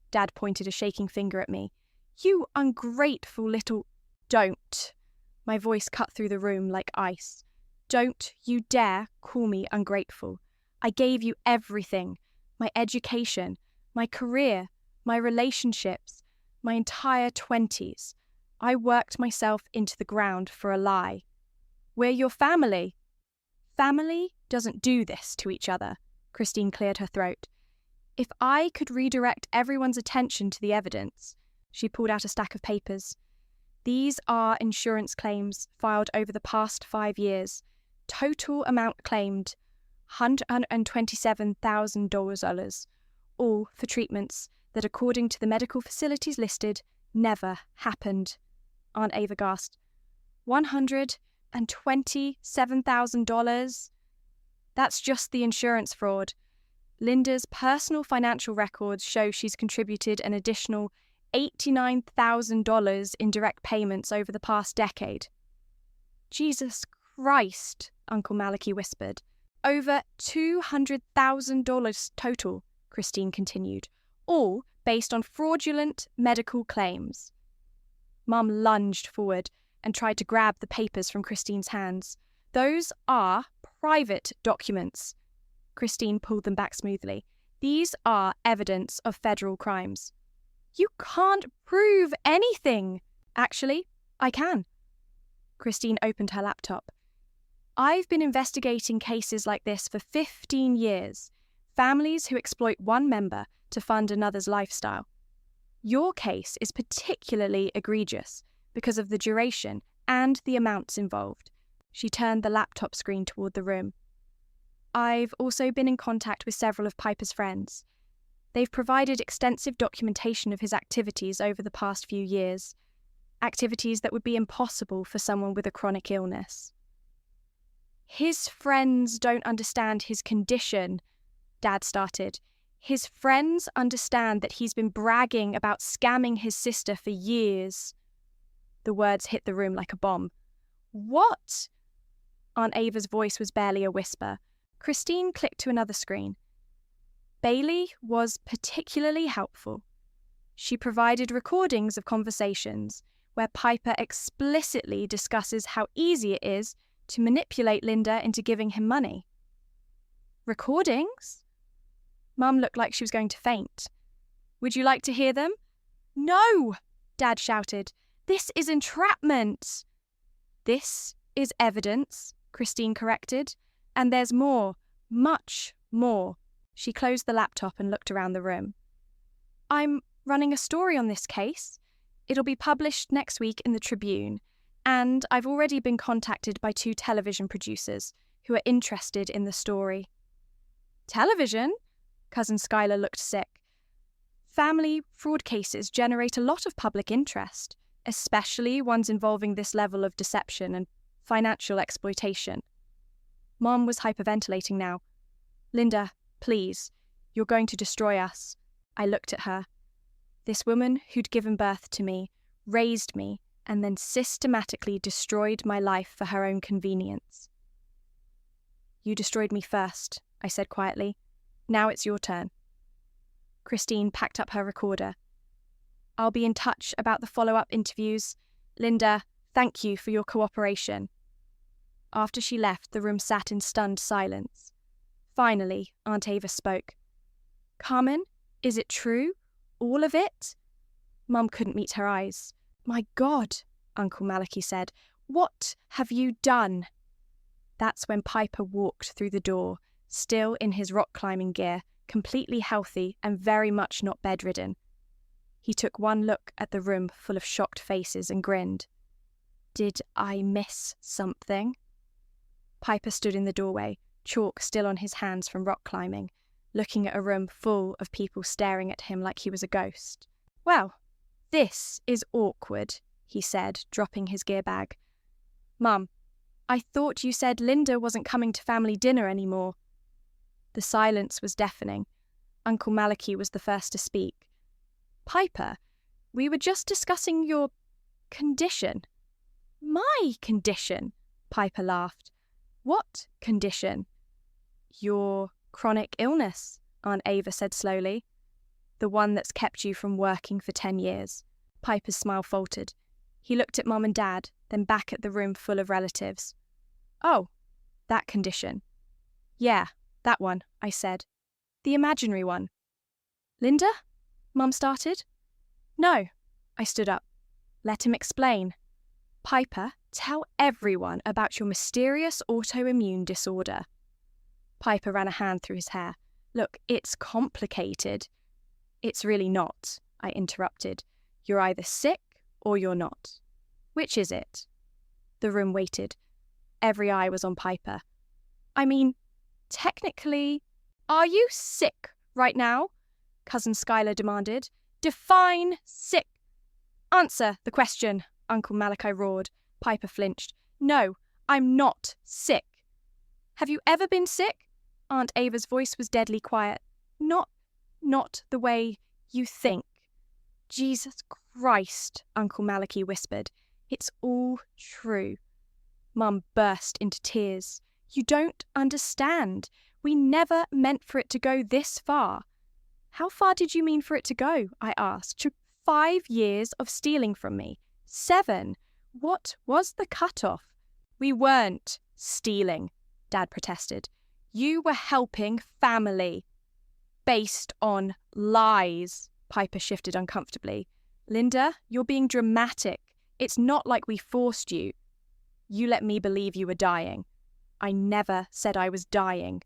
Dad pointed a shaking finger at me. You ungrateful little... Don't. My voice cut through the room like ice. Don't you dare call me ungrateful. I gave you everything. My education, my career, my relationships, my entire 20s. I worked myself into the ground for a lie. We're your family. Family doesn't do this to each other. Christine cleared her throat. If I could redirect everyone's attention to the evidence. She pulled out a stack of papers. These are insurance claims filed over the past 5 years. Total amount claimed, $127,000, all for treatments that, according to the medical facilities listed, never happened. Aunt Ava gasped. $127,000? That's just the insurance fraud. Linda's personal financial records show she's contributed an additional $89,000 in direct payments over the past decade. Jesus Christ, Uncle Malachi whispered. Over $200,000 total, Christine continued, all based on fraudulent medical claims. Mum lunged forward and tried to grab the papers from Christine's hands. Those are private documents. Christine pulled them back smoothly. These are evidence of federal crimes. You can't prove anything. Actually, I can. Christine opened her laptop. I've been investigating cases like this for 15 years. Families who exploit one member to fund another's lifestyle. Your case is particularly egregious because of the duration and the amounts involved. She turned the laptop screen toward the room. I've also been in contact with several of Piper's friends. They've provided extensive documentation of his activities over the past few years, activities that would be impossible for someone with a chronic illness. His friends don't understand his condition, Dad started. His friends understand that he's been bragging about scamming his sister for years. The words hit the room like a bomb. What? Aunt Ava's voice was barely a whisper. Christine clicked to another screen. Bailey was particularly helpful. She provided recordings of conversations where Piper explicitly discusses how easy it is to manipulate Linda into giving him money. Recordings? Mum looked like she was going to faint. Would you like to hear them? No, Dad shouted. This is entrapment. This is evidence, Christine corrected. And there's more, much more. She closed the laptop and looked around the room. I'm running a story on this case. It'll be published next week in the Tribune, and I've already been contacted by 2 television producers who are interested in the story. Television? Cousin Schuyler looked sick. Family fraud cases generate a lot of public interest, especially ones involving this level of deception and financial exploitation. Mom was hyperventilating now. Linda, please, you're going to destroy us. I looked at her. This woman who'd given birth to me, raised me, and then systematically destroyed my life for her own convenience. You destroyed me first, I said quietly. Now it's your turn. Christine packed up her recorder. I'll be in touch about the follow-up interviews. Linda, thank you for your cooperation. After she left, the room sat in stunned silence. Finally, Aunt Ava spoke. Carmen, is it true? All of it? Mum couldn't meet her eyes. My God, Uncle Malachi said. What have you done? That's when Piper walked through the door, still in his rock-climbing gear, completely healthy and very much not bedridden. He took one look at the room full of shocked faces and grinned. Did I miss something? Piper stood in the doorway, chalk still on his hands from rock climbing, looking at a room full of people staring at him like he was a ghost. Well, this is awkward, he said, dropping his gear bag. Mum, I thought you said Linda wasn't coming to family dinner anymore. The silence was deafening. Uncle Malachi was the first to speak. Piper, we were just discussing your condition. My condition? Piper laughed. What condition? Your chronic illness, Aunt Ava said slowly. The one that's kept you from working for 10 years. Piper's smile faltered. He looked at Mum and Dad, then back at the room full of relatives. Oh, that condition. Yeah, that one, I said. The imaginary one. Linda? Mum started. No, I stood up. Let him explain. Piper, tell everyone about your mysterious autoimmune disorder. Piper ran a hand through his hair. Look, it's complicated. It's really not, I interrupted. You're either sick or you're not. Which is it? The room waited. Every eye was on Piper. I mean, technically, are you sick right now? Cousin Schuyler demanded. Define sick. Answer the question, Uncle Malachi roared. Piper flinched. No, I'm not sick. Have you ever been sick? Aunt Ava's voice was deadly quiet. Not the way you think. Jesus Christ, Uncle Malachi whispered. It's all true. Mum burst into tears. You don't understand. We never meant for it to go this far. How far did you mean for it to go? I asked. To 5 years of stealing from me. 7. What was the cutoff? We weren't stealing, Dad protested. You were helping family. Based on lies, Piper shifted uncomfortably. Linda, you're being dramatic. It's not like we forced you. You let me believe you were dying. I never said I was dying.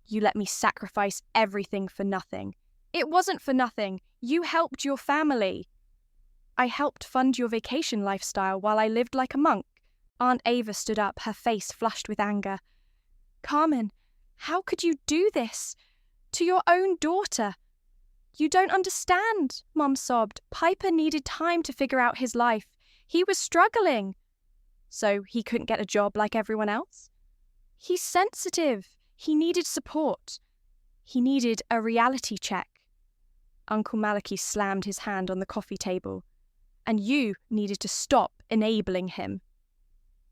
You let me sacrifice everything for nothing. It wasn't for nothing. You helped your family. I helped fund your vacation lifestyle while I lived like a monk. Aunt Ava stood up, her face flushed with anger. Carmen, how could you do this? To your own daughter? You don't understand, Mum sobbed. Piper needed time to figure out his life. He was struggling. So he couldn't get a job like everyone else? He's sensitive. He needed support. He needed a reality check. Uncle Malachi slammed his hand on the coffee table. And you needed to stop enabling him.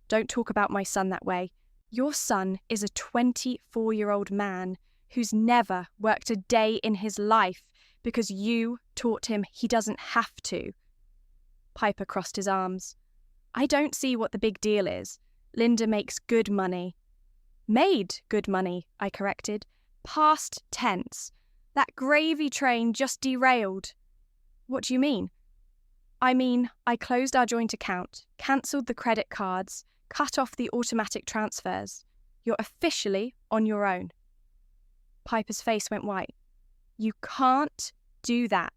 Don't talk about my son that way. Your son is a 24-year-old man who's never worked a day in his life because you taught him he doesn't have to. Piper crossed his arms. I don't see what the big deal is. Linda makes good money. Made good money, I corrected. Past tense. That gravy train just derailed. What do you mean? I mean, I closed our joint account, cancelled the credit cards, cut off the automatic transfers. You're officially on your own. Piper's face went white. You can't do that.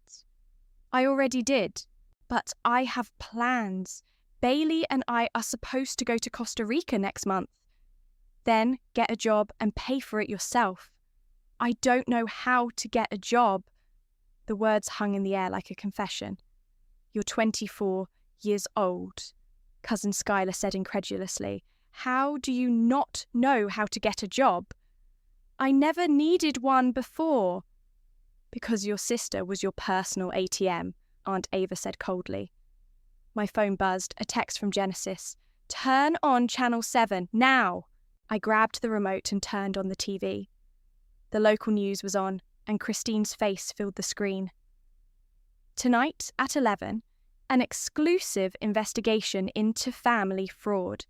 I already did, but I have plans. Bailey and I are supposed to go to Costa Rica next month. Then get a job and pay for it yourself. I don't know how to get a job. The words hung in the air like a confession. You're 24 years old, Cousin Schuyler said incredulously. How do you not know how to get a job? I never needed one before. Because your sister was your personal ATM, Aunt Ava said coldly. My phone buzzed, a text from Genesis. Turn on Channel 7, now! I grabbed the remote and turned on the TV. The local news was on, and Christine's face filled the screen. Tonight at 11, an exclusive investigation into family fraud.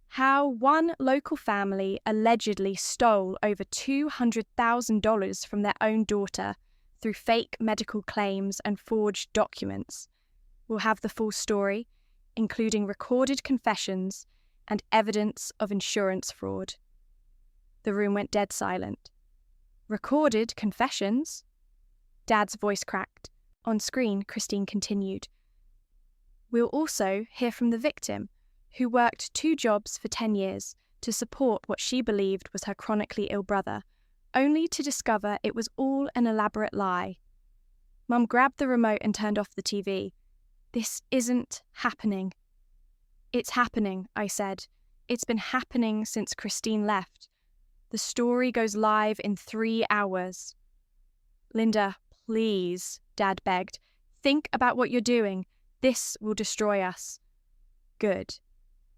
How one local family allegedly stole over $200,000 from their own daughter through fake medical claims and forged documents. We'll have the full story, including recorded confessions and evidence of insurance fraud. The room went dead silent. Recorded confessions? Dad's voice cracked. On screen, Christine continued. We'll also hear from the victim, who worked 2 jobs for 10 years to support what she believed was her chronically ill brother, only to discover it was all an elaborate lie. Mum grabbed the remote and turned off the TV. This isn't happening. It's happening, I said. It's been happening since Christine left. The story goes live in 3 hours. Linda, please, Dad begged. Think about what you're doing. This will destroy us. Good.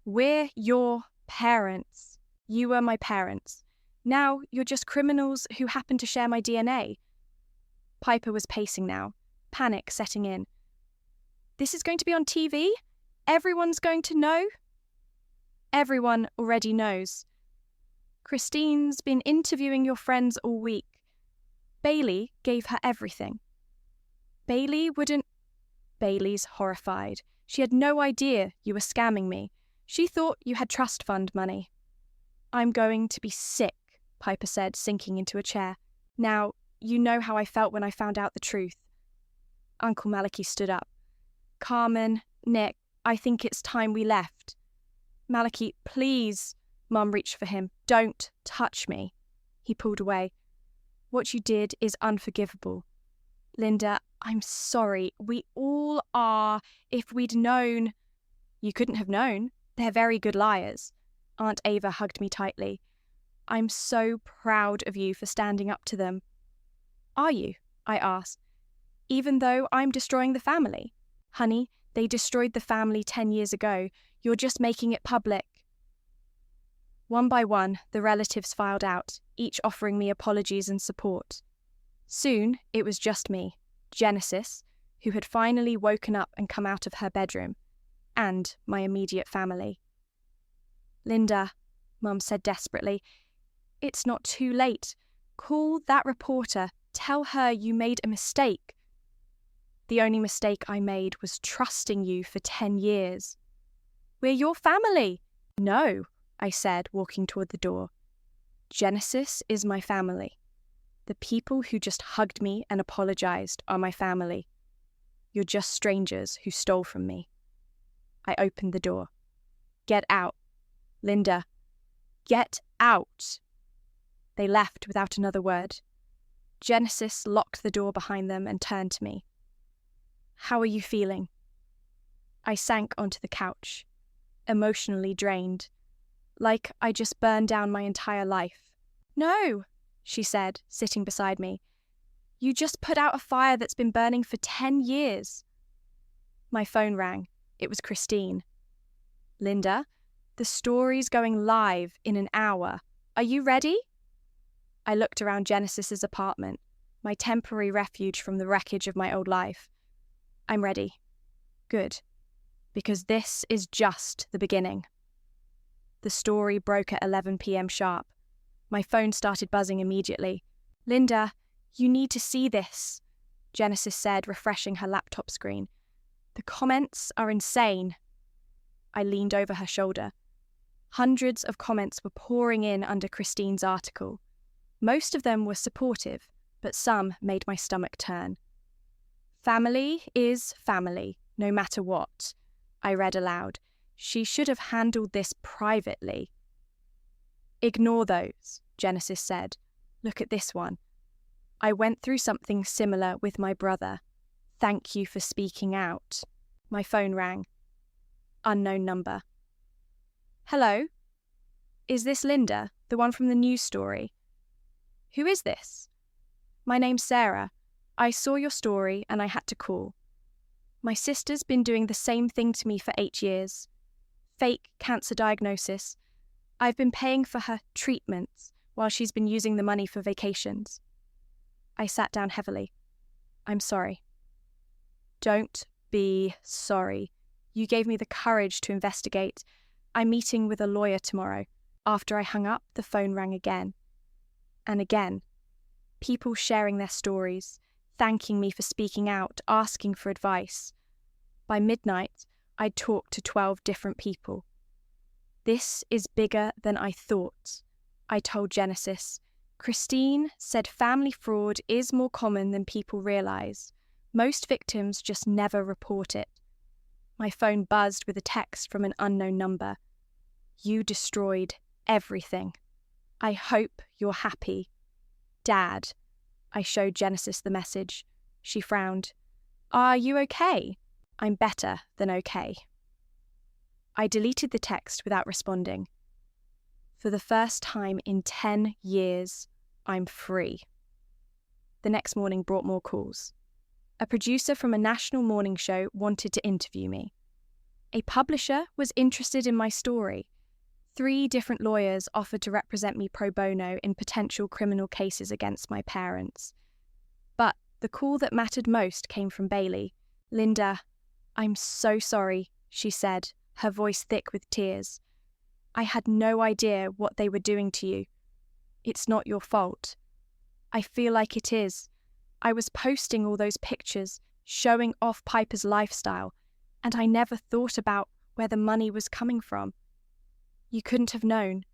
We're your parents. You were my parents. Now you're just criminals who happen to share my DNA. Piper was pacing now, panic setting in. This is going to be on TV? Everyone's going to know? Everyone already knows. Christine's been interviewing your friends all week. Bailey gave her everything. Bailey wouldn't... Bailey's horrified. She had no idea you were scamming me. She thought you had trust fund money. I'm going to be sick, Piper said, sinking into a chair. Now, you know how I felt when I found out the truth. Uncle Malachi stood up. Carmen, Nick, I think it's time we left. Malachi, please. Mum reached for him. Don't touch me. He pulled away. What you did is unforgivable. Linda, I'm sorry. We all are. If we'd known... You couldn't have known. They're very good liars. Aunt Ava hugged me tightly. I'm so proud of you for standing up to them. Are you? I asked. Even though I'm destroying the family? Honey, they destroyed the family 10 years ago. You're just making it public. One by one, the relatives filed out, each offering me apologies and support. Soon, it was just me, Genesis, who had finally woken up and come out of her bedroom, and my immediate family. Linda, Mum said desperately, it's not too late. Call that reporter. Tell her you made a mistake. The only mistake I made was trusting you for 10 years. We're your family. No, I said, walking toward the door. Genesis is my family. The people who just hugged me and apologized are my family. You're just strangers who stole from me. I opened the door. Get out. Linda, get out. They left without another word. Genesis locked the door behind them and turned to me. How are you feeling? I sank onto the couch, emotionally drained, like I just burned down my entire life. No, she said, sitting beside me. You just put out a fire that's been burning for 10 years. My phone rang. It was Christine. Linda, the story's going live in an hour. Are you ready? I looked around Genesis's apartment, my temporary refuge from the wreckage of my old life. I'm ready. Good. Because this is just the beginning. The story broke at 11 p.m. sharp. My phone started buzzing immediately. Linda, you need to see this, Genesis said, refreshing her laptop screen. The comments are insane. I leaned over her shoulder. Hundreds of comments were pouring in under Christine's article. Most of them were supportive, but some made my stomach turn. Family is family, no matter what, I read aloud. She should have handled this privately. Ignore those, Genesis said. Look at this one. I went through something similar with my brother. Thank you for speaking out. My phone rang. Unknown number. Hello? Is this Linda, the one from the news story? Who is this? My name's Sarah. I saw your story and I had to call. My sister's been doing the same thing to me for 8 years. Fake cancer diagnosis. I've been paying for her treatments, while she's been using the money for vacations. I sat down heavily. I'm sorry. Don't be sorry. You gave me the courage to investigate. I'm meeting with a lawyer tomorrow. After I hung up, the phone rang again. And again. People sharing their stories, thanking me for speaking out, asking for advice. By midnight, I'd talked to 12 different people. This is bigger than I thought, I told Genesis. Christine said family fraud is more common than people realise. Most victims just never report it. My phone buzzed with a text from an unknown number. You destroyed everything. I hope you're happy. Dad. I showed Genesis the message. She frowned. Are you okay? I'm better than okay. I deleted the text without responding. For the first time in 10 years, I'm free. The next morning brought more calls. A producer from a national morning show wanted to interview me. A publisher was interested in my story. 3 different lawyers offered to represent me pro bono in potential criminal cases against my parents. But the call that mattered most came from Bailey. Linda, I'm so sorry, she said, her voice thick with tears. I had no idea what they were doing to you. It's not your fault. I feel like it is. I was posting all those pictures, showing off Piper's lifestyle, and I never thought about where the money was coming from. You couldn't have known.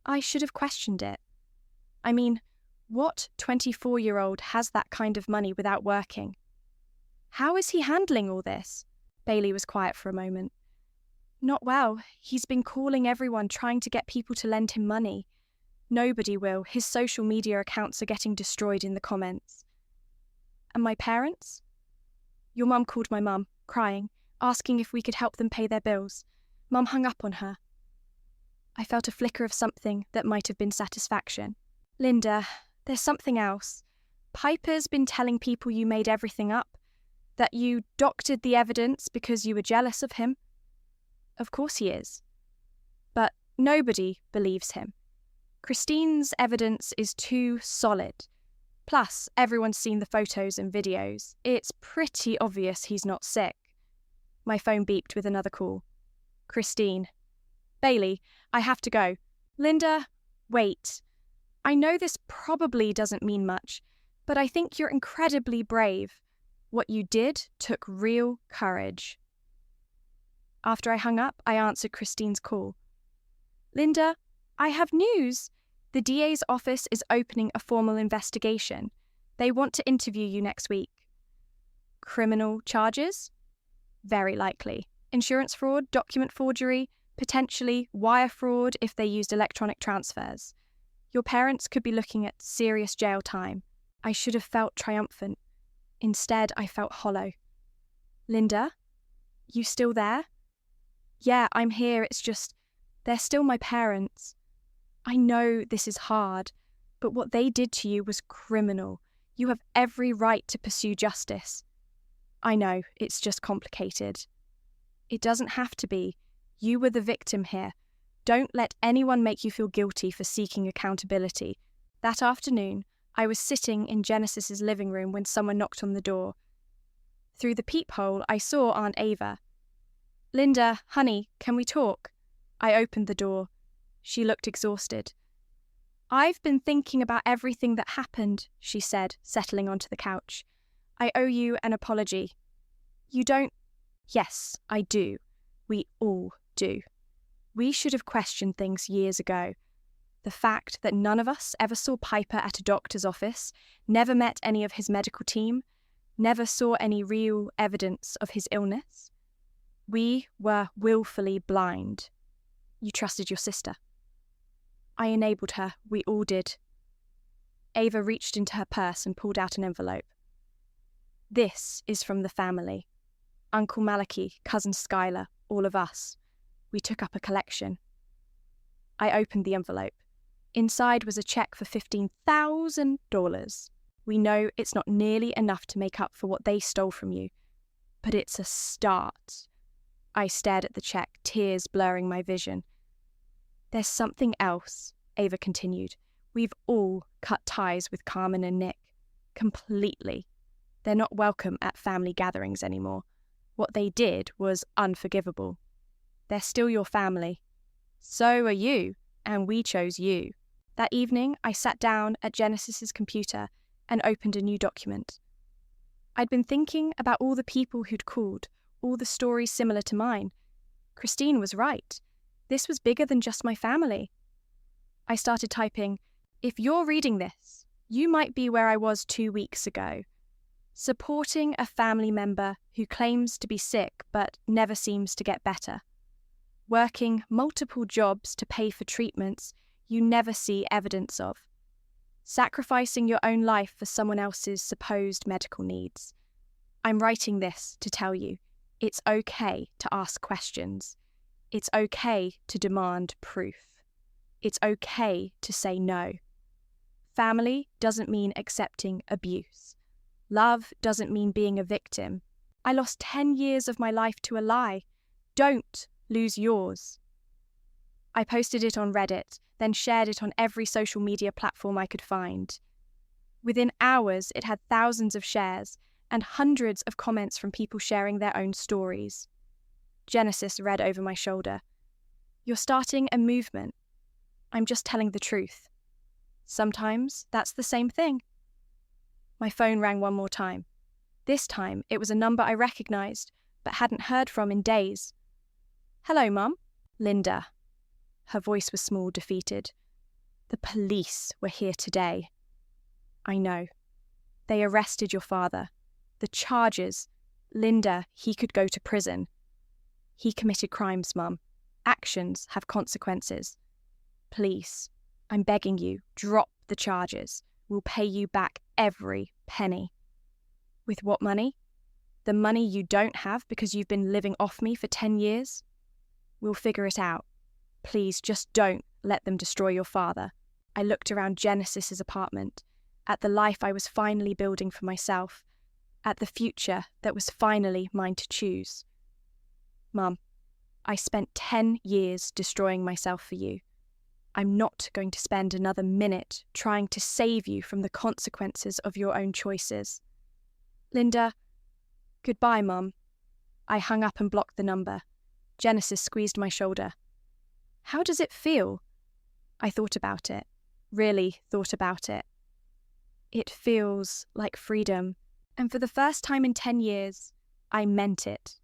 I should have questioned it. I mean, what 24-year-old has that kind of money without working? How is he handling all this? Bailey was quiet for a moment. Not well. He's been calling everyone, trying to get people to lend him money. Nobody will. His social media accounts are getting destroyed in the comments. And my parents? Your mum called my mum, crying, asking if we could help them pay their bills. Mum hung up on her. I felt a flicker of something that might have been satisfaction. Linda, there's something else. Piper's been telling people you made everything up, that you doctored the evidence because you were jealous of him. Of course he is. But nobody believes him. Christine's evidence is too solid. Plus, everyone's seen the photos and videos. It's pretty obvious he's not sick. My phone beeped with another call. Christine. Bailey, I have to go. Linda, wait. I know this probably doesn't mean much, but I think you're incredibly brave. What you did took real courage. After I hung up, I answered Christine's call. Linda, I have news. The DA's office is opening a formal investigation. They want to interview you next week. Criminal charges? Very likely. Insurance fraud, document forgery, potentially wire fraud if they used electronic transfers. Your parents could be looking at serious jail time. I should have felt triumphant. Instead, I felt hollow. Linda, you still there? Yeah, I'm here. It's just, they're still my parents. I know this is hard, but what they did to you was criminal. You have every right to pursue justice. I know, it's just complicated. It doesn't have to be. You were the victim here. Don't let anyone make you feel guilty for seeking accountability. That afternoon, I was sitting in Genesis's living room when someone knocked on the door. Through the peephole, I saw Aunt Ava. Linda, honey, can we talk? I opened the door. She looked exhausted. I've been thinking about everything that happened, she said, settling onto the couch. I owe you an apology. You don't? Yes, I do. We all do. We should have questioned things years ago. The fact that none of us ever saw Piper at a doctor's office, never met any of his medical team, never saw any real evidence of his illness. We were willfully blind. You trusted your sister. I enabled her. We all did. Ava reached into her purse and pulled out an envelope. This is from the family. Uncle Malachi, Cousin Skylar, all of us. We took up a collection. I opened the envelope. Inside was a check for $15,000. We know it's not nearly enough to make up for what they stole from you, but it's a start. I stared at the check, tears blurring my vision. There's something else, Ava continued. We've all cut ties with Carmen and Nick. Completely. They're not welcome at family gatherings anymore. What they did was unforgivable. They're still your family. So are you, and we chose you. That evening, I sat down at Genesis's computer and opened a new document. I'd been thinking about all the people who'd called, all the stories similar to mine. Christine was right. This was bigger than just my family. I started typing, "If you're reading this, you might be where I was 2 weeks ago. Supporting a family member who claims to be sick but never seems to get better. Working multiple jobs to pay for treatments you never see evidence of. Sacrificing your own life for someone else's supposed medical needs. I'm writing this to tell you, it's okay to ask questions. It's okay to demand proof. It's okay to say no. Family doesn't mean accepting abuse. Love doesn't mean being a victim. I lost 10 years of my life to a lie. Don't lose yours." I posted it on Reddit, then shared it on every social media platform I could find. Within hours, it had thousands of shares and hundreds of comments from people sharing their own stories. Genesis read over my shoulder. "You're starting a movement. I'm just telling the truth. Sometimes that's the same thing." My phone rang one more time. This time, it was a number I recognized, but hadn't heard from in days. "Hello, Mum." "Linda." Her voice was small, defeated. "The police were here today." "I know. They arrested your father. The charges. Linda, he could go to prison." "He committed crimes, Mum. Actions have consequences. Please, I'm begging you, drop the charges. We'll pay you back every penny." "With what money? The money you don't have because you've been living off me for 10 years? We'll figure it out. Please, just don't let them destroy your father." I looked around Genesis's apartment, at the life I was finally building for myself, at the future that was finally mine to choose. "Mum, I spent 10 years destroying myself for you. I'm not going to spend another minute trying to save you from the consequences of your own choices." "Linda." "Goodbye, Mum." I hung up and blocked the number. Genesis squeezed my shoulder. "How does it feel?" I thought about it, really thought about it. "It feels like freedom, and for the first time in 10 years, I meant it.